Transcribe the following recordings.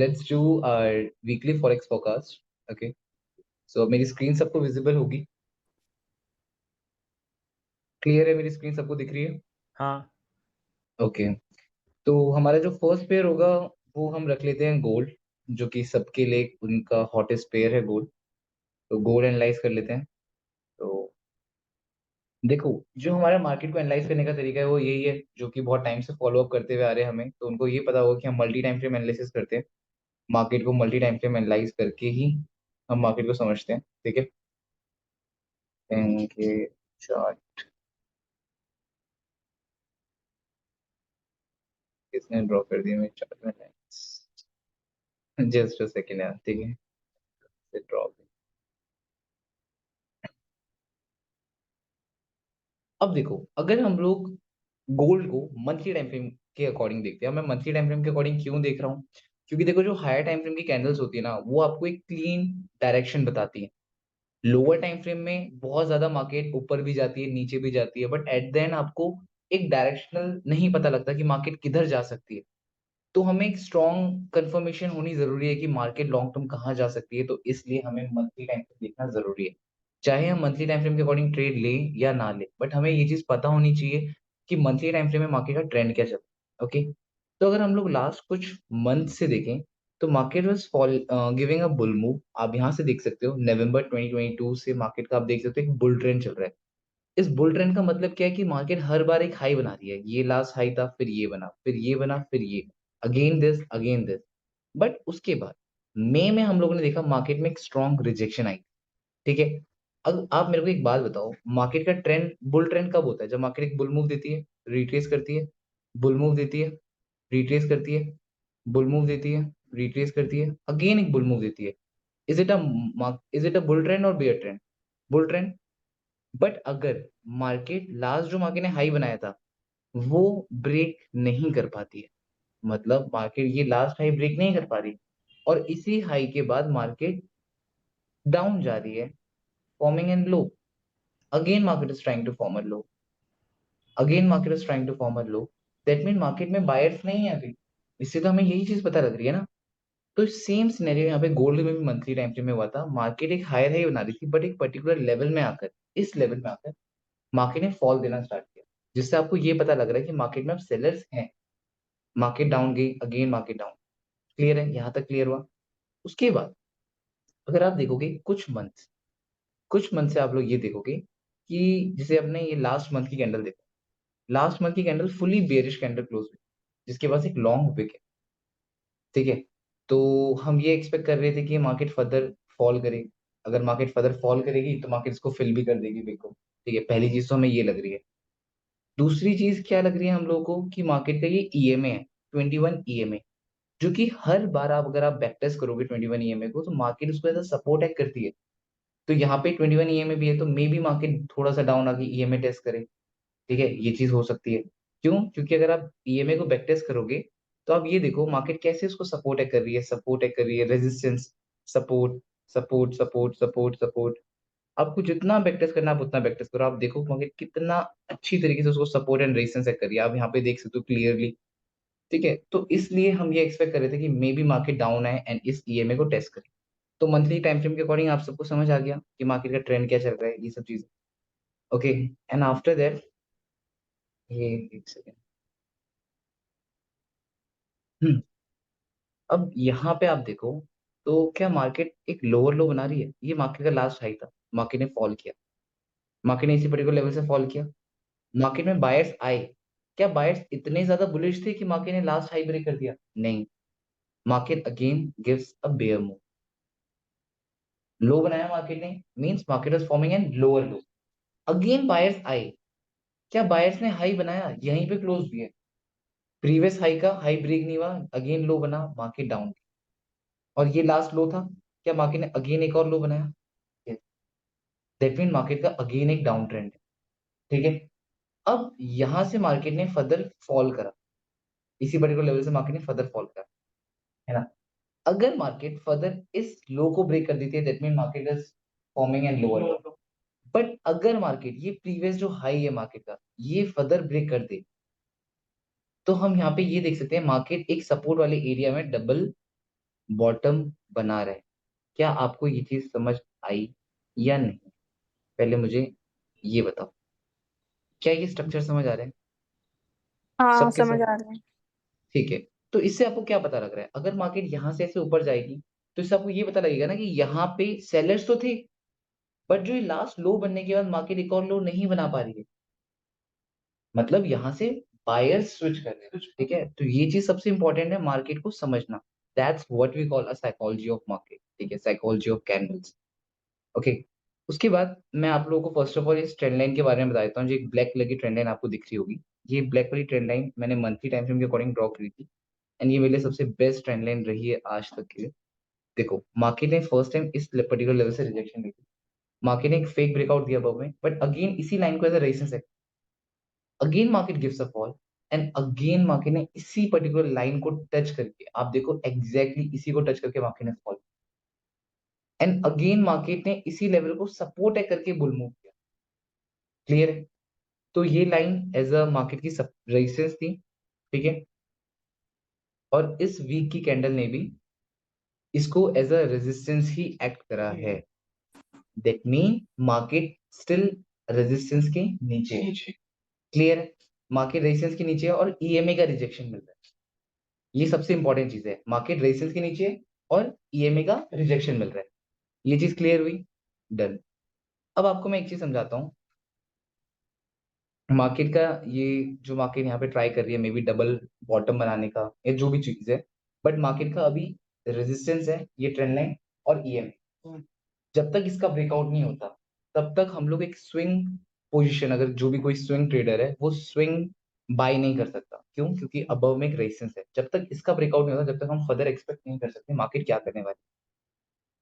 let's do our weekly forex forecast. Okay. So मेरी screen सबको visible होगी? Clear है? मेरी स्क्रीन सबको दिख रही है? हाँ। ओके। तो हमारा जो फर्स्ट पेयर होगा वो हम रख लेते हैं गोल्ड, जो कि सबके लिए उनका हॉटेस्ट पेयर है गोल्ड। तो गोल्ड एनालाइज कर लेते हैं। तो देखो, जो हमारा मार्केट को एनालाइज करने का तरीका है वो यही है, जो कि बहुत टाइम से फॉलो अप करते हुए आ रहे हैं हमें, तो उनको ये पता होगा कि हम मल्टी टाइम फ्रेम एनालिसिस करते हैं। मार्केट को मल्टी टाइम फ्रेम एनालाइज करके ही हम मार्केट को समझते हैं। ठीक है। इनके चार्ट किसने ड्रॉ कर दिया मेरे चार्ट में? जस्ट अ सेकेंड यार। ठीक है, ड्रॉ। अब देखो, अगर हम लोग गोल्ड को मंथली टाइम फ्रेम के अकॉर्डिंग देखते हैं, मैं मंथली टाइम फ्रेम के अकॉर्डिंग क्यों देख रहा हूँ? क्योंकि देखो, जो हायर टाइम फ्रेम की कैंडल्स होती है ना, वो आपको एक क्लीन डायरेक्शन बताती है। लोअर टाइम फ्रेम में बहुत ज्यादा मार्केट ऊपर भी जाती है, नीचे भी जाती है, बट एट द एंड आपको एक डायरेक्शनल नहीं पता लगता कि मार्केट किधर जा सकती है। तो हमें एक स्ट्रॉन्ग कंफर्मेशन होनी जरूरी है कि मार्केट लॉन्ग टर्म कहाँ जा सकती है, तो इसलिए हमें मंथली टाइम फ्रेम देखना जरूरी है। चाहे हम मंथली टाइम फ्रेम के अकॉर्डिंग ट्रेड लें या ना लें, बट हमें ये चीज पता होनी चाहिए कि मंथली टाइम फ्रेम में मार्केट का ट्रेंड क्या चल रहा है। ओके। तो अगर हम लोग लास्ट कुछ मंथ से देखें, तो market was fall giving a bull move. आप यहाँ से देख सकते हो, नवंबर 2022 से मार्केट का आप देख सकते हो एक बुल ट्रेंड चल रहा है। इस बुल ट्रेंड का मतलब क्या है कि मार्केट हर बार एक हाई बना रही है। ये लास्ट हाई था, फिर ये बना, फिर ये बना, फिर ये, again this, again this. But उसके बाद मई में हम लोगों ने देखा मार्केट में एक स्ट्रॉन्ग रिजेक्शन आई। ठीक है। अब आप मेरे को एक बात बताओ, मार्केट का ट्रेंड, बुल ट्रेंड कब होता है? जब मार्केट एक बुल मूव देती है, रिट्रेस करती है, बुल मूव देती है, रिट्रेस करती है, बुल मूव देती है, रिट्रेस करती है, अगेन एक बुल मूव देती है। Is it a bull trend और bear trend? Bull trend. But अगर मार्केट लास्ट जो मार्केट ने हाई बनाया था वो ब्रेक नहीं कर पाती है, मतलब मार्केट ये लास्ट हाई ब्रेक नहीं कर पा रही, और इसी हाई के बाद मार्केट डाउन जा रही है, forming an low, again market is trying to form a low, again market is trying to form a low, that mean market में बायर्स नहीं है अभी। इससे तो हमें यही चीज पता लग रही है ना। तो सेम सिनेरियो यहाँ पे गोल्ड में भी मंथली टाइम फ्रेम में हुआ था। मार्केट एक हायर हाई बना रही थी, बट एक पर्टिकुलर लेवल में आकर, इस लेवल में आकर मार्केट ने फॉल देना स्टार्ट किया, जिससे आपको ये पता लग रहा है कि मार्केट में अब सेलर्स हैं। मार्केट डाउन गई, अगेन मार्केट डाउन। क्लियर है? यहाँ तक क्लियर हुआ? उसके बाद अगर आप देखोगे कुछ मंथ से आप लोग ये देखोगे कि जैसे अपने ये लास्ट मंथ की कैंडल देखो, लास्ट मंथ की candle fully bearish candle close हुई, जिसके पास एक लॉन्ग विक है। ठीक है। तो हम ये एक्सपेक्ट कर रहे थे कि मार्केट फर्दर फॉल करे। अगर मार्केट फर्दर फॉल करेगी तो मार्केट इसको फिल भी कर देगी विक को। ठीक है, पहली चीज तो हमें ये लग रही है। दूसरी चीज क्या लग रही है हम लोगों को कि मार्केट का ये ईएमए है, 21 ईएमए, जो कि हर बार आप अगर आप बैक टेस्ट करोगे 21 ईएमए को, तो मार्केट उसको एज अ सपोर्ट एक्ट करती है। तो यहाँ पे 21 ईएमए भी है, तो मे बी मार्केट थोड़ा सा डाउन आके ईएमए टेस्ट करे। ठीक है, ये चीज हो सकती है। क्यों? क्योंकि अगर आप ईएमए को बैक टेस्ट करोगे, तो आप ये देखो मार्केट कैसे उसको सपोर्ट एक्ट कर रही है, सपोर्ट एक्ट कर रही है, resistance, support, support, support, support, support. आपको जितना बैक टेस्ट करना है आप उतना बैक टेस्ट करो, आप देखो मार्केट कितना अच्छी तरीके से उसको सपोर्ट एंड रेजिस्टेंस एक्ट कर रही है। आप यहाँ पे देख सकते हो क्लियरली। ठीक है, तो इसलिए हम ये एक्सपेक्ट कर रहे थे कि मे बी मार्केट डाउन है एंड इस ईएमए को टेस्ट करे। तो मंथली टाइम फ्रेम के अकॉर्डिंग आप सबको समझ आ गया कि मार्केट का ट्रेंड क्या चल रहा है, ये सब चीजें। ओके। एंड आफ्टर दैट, ये एक सेकेंड। अब यहाँ पे आप देखो, तो क्या मार्केट एक लोअर लो बना रही है? ये मार्केट का लास्ट हाई था, मार्केट ने फॉल किया, मार्केट ने इसी पर्टिकुलर लेवल से फॉल किया। मार्केट में बायर्स आए। क्या बायर्स इतने ज्यादा बुलिश थे कि मार्केट ने लास्ट हाई ब्रेक कर दिया? नहीं। Market again gives a bear move. Low बनाया मार्केट ने, means market was forming an lower low, again buyers आए। क्या बायर्स ने हाई बनाया? यहीं पे क्लोज भी है। प्रीवियस हाई का हाई ब्रेक नहीं हुआ, अगेन लो बना, मार्केट डाउन। और ये लास्ट लो था, क्या मार्केट ने अगेन एक और लो बनाया? दैट मीन मार्केट का अगेन एक डाउन ट्रेंड है। ठीक है। अब यहां से मार्केट ने फर्दर फॉल करा, इसी पर्टिकुलर लेवल से मार्केट ने फर्दर फॉल करा, है ना। अगर मार्केट फर्दर इस लो को ब्रेक कर देती है, that mean market is forming an lower low. But अगर मार्केट ये प्रीवियस जो हाई है मार्केट का ये फर्दर ब्रेक कर दे, तो हम यहाँ पे ये देख सकते हैं मार्केट एक सपोर्ट वाले एरिया में डबल बॉटम बना रहा है। क्या आपको ये चीज़ समझ आई या नहीं? पहले मुझे ये बताओ, क्या ये स्ट्रक्चर समझ आ रहा है हाँ सबके समझ सब? आ रहा है। ठीक है। तो इससे आपको क्या पता लग रहा है? अगर मार्केट यहाँ से ऐसे ऊपर जाएगी, तो इससे आपको ये पता लगेगा ना कि यहाँ पे सेलर्स तो थे, बट जो ये लास्ट लो बनने के बाद मार्केट एक और लो नहीं बना पा रही है। मतलब यहाँ से बायर्स स्विच कर रहे हैं, ठीक है? तो ये चीज़ सबसे इम्पोर्टेंट है मार्केट को समझना। That's what we call a psychology of market, ठीक है? Psychology of candles, okay? उसके बाद मैं आप लोगों को फर्स्ट ऑफ ऑल इस ट्रेंड लाइन के बारे में बता देता हूँ, जो एक ब्लैक कलर की ट्रेंड लाइन आपको दिख रही होगी। ये ब्लैक वाली ट्रेंड लाइन मैंने मंथली टाइम फ्रेम के अकॉर्डिंग ड्रॉ करी थी, एंड ये मेरे लिए सबसे बेस्ट ट्रेंड लाइन रही है आज तक की। देखो, मार्केट ने फर्स्ट टाइम इस पर्टिकुलर लेवल से रिजेक्शन ली थी। मार्केट ने एक फेक ब्रेकआउट दिया above में, बट अगेन इसी लाइन को as a resistance, again market gives a fall, and again market ने इसी पर्टिकुलर लाइन को टच करके, आप देखो एग्जैक्टली इसी को टच करके मार्केट ने फॉल, एंड अगेन मार्केट ने इसी लेवल को सपोर्ट है करके बुल मूव किया। क्लियर है? तो ये लाइन एज अ मार्केट की रेजिस्टेंस थी, ठीक है? और इस वीक की कैंडल ने भी इसको एज अ रेजिस्टेंस ही एक्ट करा है। That mean market still resistance के नीचे है। क्लियर है? मार्केट रेजिस्टेंस के नीचे है और ईएमए का रिजेक्शन मिल रहा है। ये सबसे इंपॉर्टेंट चीज है, मार्केट रेजिस्टेंस के नीचे है और ईएमए का रिजेक्शन मिल रहा है। ये चीज क्लियर हुई? डन। अब आपको मैं एक चीज समझाता हूँ। मार्केट का ये जो मार्केट यहाँ पे ट्राई कर रही है, मे बी डबल बॉटम बनाने का या जो भी चीज है, बट मार्केट का अभी रेजिस्टेंस है ये ट्रेंड लाइन और ईएमए। जब तक इसका ब्रेकआउट नहीं होता, तब तक हम लोग एक स्विंग पोजीशन, अगर जो भी कोई स्विंग ट्रेडर है वो स्विंग बाय नहीं कर सकता। क्यों? क्योंकि अबव में एक रेजिस्टेंस है। जब तक इसका ब्रेकआउट नहीं होता, जब तक हम फर्दर एक्सपेक्ट नहीं कर सकते मार्केट क्या करने वाली।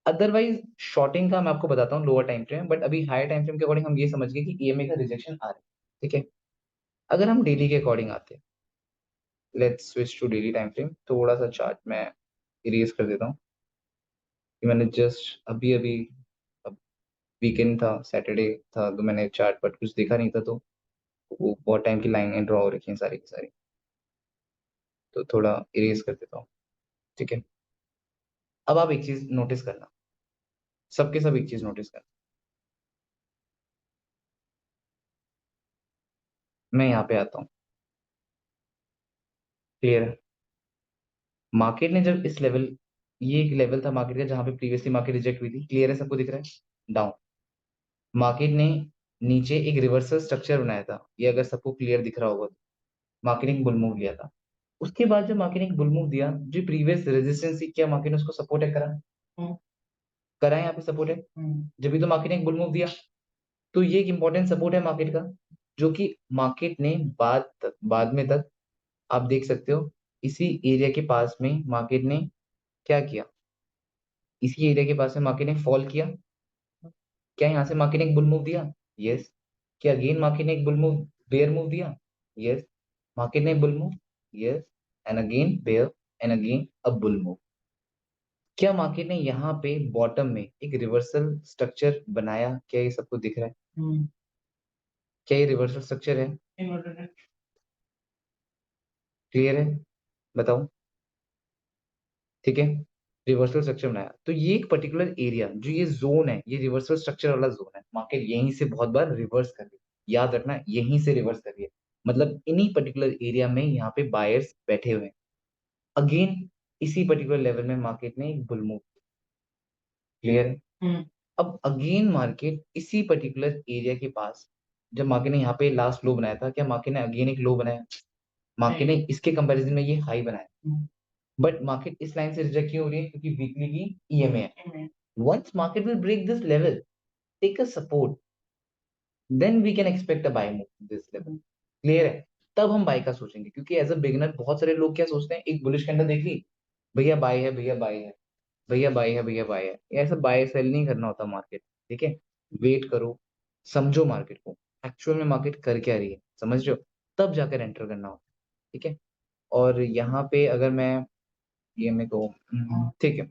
अदरवाइज शॉर्टिंग का मैं आपको बताता हूँ लोअर टाइम फ्रेम, बट अभी हायर टाइम फ्रेम के अकॉर्डिंग हम ये समझ गए कि ईएमए का रिजेक्शन आ रहा है, ठीक है? अगर हम डेली के अकॉर्डिंग आते हैं, let's switch to daily time frame. थोड़ा सा चार्ट मैं इरेज कर देता हूँ कि मैंने जस्ट अभी अभी, वीकेंड था, सैटरडे था, तो मैंने चार्ट पर कुछ देखा नहीं था, तो वो बहुत टाइम की लाइनें ड्रॉ हो रखी हैं सारी की सारी। तो थोड़ा इरेज कर देता हूँ, ठीक है? अब आप एक चीज नोटिस करना, सबके सब एक चीज नोटिस करना। मैं यहाँ पे आता हूँ, क्लियर है? मार्केट ने जब इस लेवल, ये एक लेवल था मार्केट का जहां पे प्रीवियसली मार्केट रिजेक्ट हुई थी, क्लियर है? सबको दिख रहा है? डाउन मार्केट ने नीचे एक रिवर्सल स्ट्रक्चर बनाया था, ये अगर सबको क्लियर दिख रहा होगा तो। मार्केट ने एक बुल मूव लिया था। उसके बाद जब मार्केट ने एक बुल मूव दिया, जो प्रीवियस रेजिस्टेंस थी, क्या मार्केट ने उसको सपोर्ट है करा? करा है? यहाँ पे सपोर्ट है। जब भी तो मार्केट ने एक बुल मूव दिया, तो ये एक इंपॉर्टेंट सपोर्ट है मार्केट का, जो कि मार्केट ने बाद में तक, आप देख सकते हो, इसी एरिया के पास में मार्केट ने क्या किया, इसी एरिया के पास में मार्केट ने फॉल किया। क्या यहाँ से मार्केट ने एक बुल मूव दिया? यस। क्या अगेन मार्केट ने एक बुल मूव, बेयर मूव दिया? यस। मार्केट ने bull move, yes, and again bear, and again a bull move. क्या मार्केट ने यहाँ पे बॉटम में एक रिवर्सल स्ट्रक्चर बनाया? क्या ये सबको दिख रहा है? क्या ये रिवर्सल स्ट्रक्चर है? क्लियर है? बताओ, ठीक है? रिवर्सल स्ट्रक्चर बनाया, तो ये एक पर्टिकुलर एरिया, जो ये जोन है, ये रिवर्सल स्ट्रक्चर वाला जोन है। मार्केट यहीं से बहुत बार रिवर्स कर रही है, याद रखना, यहीं से रिवर्स कर रही है। मतलब इन्हीं पर्टिकुलर एरिया में यहाँ पे बायर्स बैठे हुए हैं। अगेन इसी पर्टिकुलर लेवल में मार्केट ने एक बुल मूव, क्लियर है? अब अगेन मार्केट इसी पर्टिकुलर एरिया के पास, जब मार्केट ने यहाँ पे लास्ट लो बनाया था, क्या मार्केट ने अगेन एक लो बनाया? मार्केट ने इसके कंपैरिजन में ये हाई बनाया, बट मार्केट इस लाइन से रिजेक्ट क्यों हो रही है? क्योंकि वीकली की ईएमए है। Once market will break this level, take a support, then we can expect a buy move this level. Clear है? तब हम बाय का सोचेंगे, क्योंकि एज अ बिगिनर बहुत सारे लोग क्या सोचते हैं, एक बुलिश कैंडल देख ली, भैया बाय है, भैया बाय है, भैया बाय है, भैया बाय है। ऐसा बाय सेल नहीं करना होता मार्केट, ठीक है? वेट करो, समझो मार्केट को, एक्चुअल में मार्केट कर क्या रही है, समझ रहे हो? तब जाकर एंटर करना होता है, ठीक है? और यहाँ पे अगर मैं ईएमए को, ठीक है,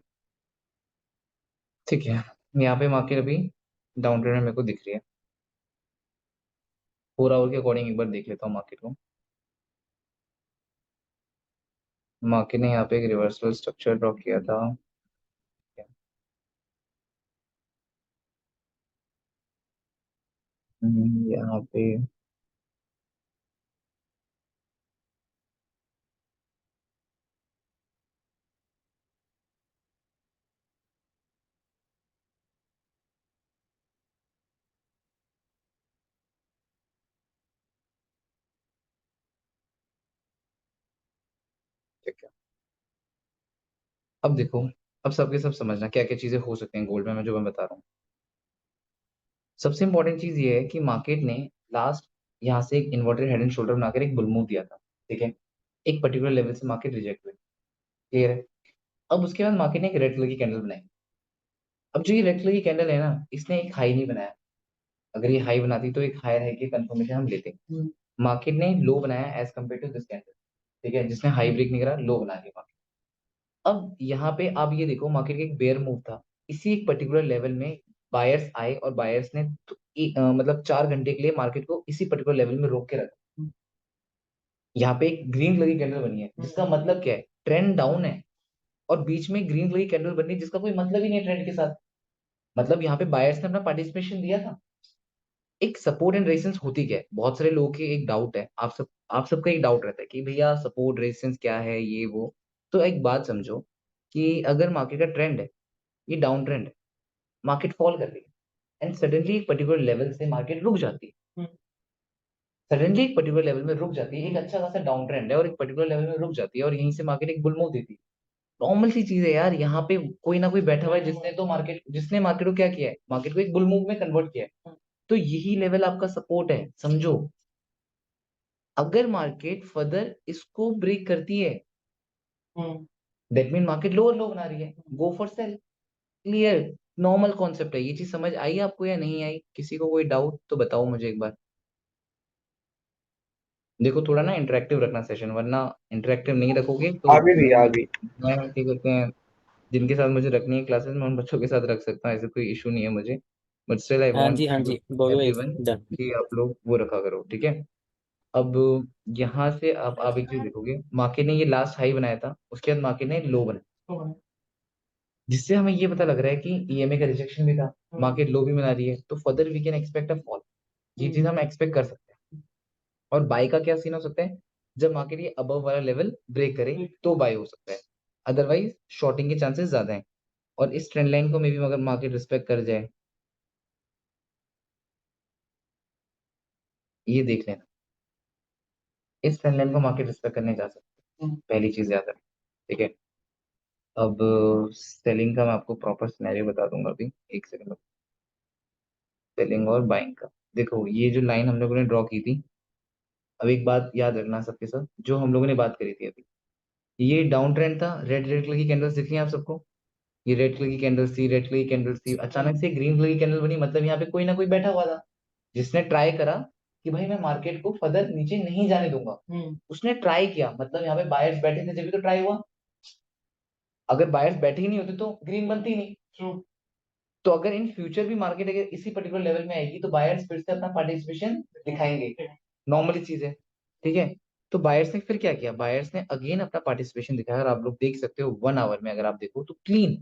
ठीक है, यहाँ पे मार्केट अभी डाउन ट्रेंड में मेरे को दिख रही है। 4 आवर के अकॉर्डिंग एक बार देख लेता हूँ मार्केट को। मार्केट ने यहाँ पे एक रिवर्सल स्ट्रक्चर ड्रॉ किया था। यहाँ पे ठीक है। अब देखो, अब सबके सब समझना क्या क्या चीजें हो सकती हैं गोल्ड में, मैं जो मैं बता रहा हूँ। सबसे इंपॉर्टेंट चीज ये है कि मार्केट ने लास्ट यहाँ से एक इन्वर्टेड हेड एंड शोल्डर बनाकर एक बुल मूव दिया था। ठीक है, एक पर्टिकुलर लेवल से मार्केट रिजेक्ट हुई। क्लियर है। अब उसके बाद मार्केट ने एक रेड कलर की कैंडल बनाई। अब जो ये रेड कलर की कैंडल है ना, इसने एक हाई नहीं बनाया। अगर ये हाई बनाती तो एक हायर हाई की कंफर्मेशन हम लेते। मार्केट ने लो बनाया as compare to this candle. ठीक है, जिसने हाई ब्रेक नहीं करा, लो बना दिया मार्केट। अब यहाँ पे आप ये देखो, मार्केट का एक बेयर मूव था। इसी एक पर्टिकुलर लेवल में बायर्स आए और बायर्स ने मतलब 4 घंटे के लिए मार्केट को इसी पर्टिकुलर लेवल में रोक के रखा। यहाँ पे एक ग्रीन कलर की कैंडल बनी है, जिसका मतलब क्या है, ट्रेंड डाउन है। और बीच में ग्रीन कलर की कैंडल बनी है, जिसका कोई मतलब ही नहीं है ट्रेंड के साथ। मतलब यहाँ पे बायर्स ने अपना पार्टिसिपेशन दिया था। एक सपोर्ट एंड रेजिस्टेंस होती क्या है, बहुत सारे लोगों के एक डाउट है, आप सबका एक डाउट रहता है कि भैया सपोर्ट रेजिस्टेंस क्या है, ये वो। तो एक बात समझो कि अगर मार्केट का ट्रेंड है, ये डाउन ट्रेंड है, मार्केट फॉल कर रही है एंड सडनली एक पर्टिकुलर लेवल से मार्केट रुक जाती है। सडनली एक पर्टिकुलर लेवल में रुक जाती है, एक अच्छा खासा डाउन ट्रेंड है और एक पर्टिकुलर लेवल में रुक जाती है और यहीं से मार्केट एक बुल मूव देती है। नॉर्मल सी चीज है यार, यहाँ पे कोई ना कोई बैठा हुआ है जिसने मार्केट को क्या किया है, मार्केट को एक बुल मूव में कन्वर्ट किया है। तो यही लेवल आपका सपोर्ट है, समझो। अगर मार्केट फर्दर इसको ब्रेक करती है, दैट मीन मार्केट लोअर लो बना रही है, go for cell. Clear. Normal concept है, ये चीज समझ आई आपको या नहीं आई? किसी को कोई डाउट तो बताओ मुझे एक बार। देखो थोड़ा ना इंटरेक्टिव रखना सेशन, वरना इंटरेक्टिव नहीं रखोगे तो अभी भी अभी मैं क्या कहते हैं, जिनके साथ मुझे रखनी है क्लासेस में उन बच्चों के साथ रख सकता हूँ, ऐसे कोई इशू नहीं है मुझे। बट स्टिल आई हाँ वांट जी, हाँ यू जी, बोलो एक एवरीवन डन। कि आप लोग वो रखा करो, ठीक है। अब यहाँ से आप एक चीज देखोगे, मार्केट ने ये लास्ट हाई बनाया था, उसके बाद मार्केट ने लो बनाया, जिससे हमें ये पता लग रहा है कि ईएमए का रिजेक्शन भी था, मार्केट लो भी बना रही है, तो further we can expect a fall. ये चीज हम एक्सपेक्ट कर सकते हैं। और बाय का क्या सीन हो सकता है, जब मार्केट ये अबव वाला लेवल ब्रेक करे तो बाय हो सकता है, अदरवाइज शॉर्टिंग के चांसेस ज्यादा हैं। और इस ट्रेंड लाइन को मे भी अगर मार्केट रिस्पेक्ट कर जाए, ये देख लेना, इस ट्रेंड लाइन को मार्केट रिस्पेक्ट करने जा सकता है, पहली चीज याद रखें। ठीक है। अब सेलिंग का मैं आपको प्रॉपर सिनेरियो बता दूंगा अभी, एक सेकंड। सेलिंग और बाइंग का देखो, ये जो लाइन हम लोगों ने ड्रॉ की थी, अब एक बात याद रखना सबके साथ, जो हम लोगों ने बात करी थी अभी, ये डाउन ट्रेंड था, रेड रेड कलर की कैंडल्स दिख रही हैं आप सबको। ये रेड कलर की कैंडल्स थी, रेड कलर की कैंडल्स थी, अचानक से ग्रीन कलर की कैंडल बनी, मतलब यहाँ पे कोई ना कोई बैठा हुआ था, जिसने ट्राई करा कि भाई मैं मार्केट को फर्दर नीचे नहीं जाने दूंगा। उसने ट्राई किया, मतलब यहाँ पे बायर्स बैठे थे जब भी तो ट्राई हुआ। अगर बायर्स बैठे ही नहीं होते तो ग्रीन बनती ही नहीं। तो अगर इन फ्यूचर भी मार्केट अगर इसी पर्टिकुलर लेवल में आएगी तो बायर्स फिर से अपना पार्टिसिपेशन दिखाएंगे, नॉर्मली चीज है। ठीक है। तो बायर्स ने फिर क्या किया, बायर्स ने अगेन अपना पार्टिसिपेशन दिखाया, और आप लोग देख सकते हो 1 आवर में अगर आप देखो तो क्लीन,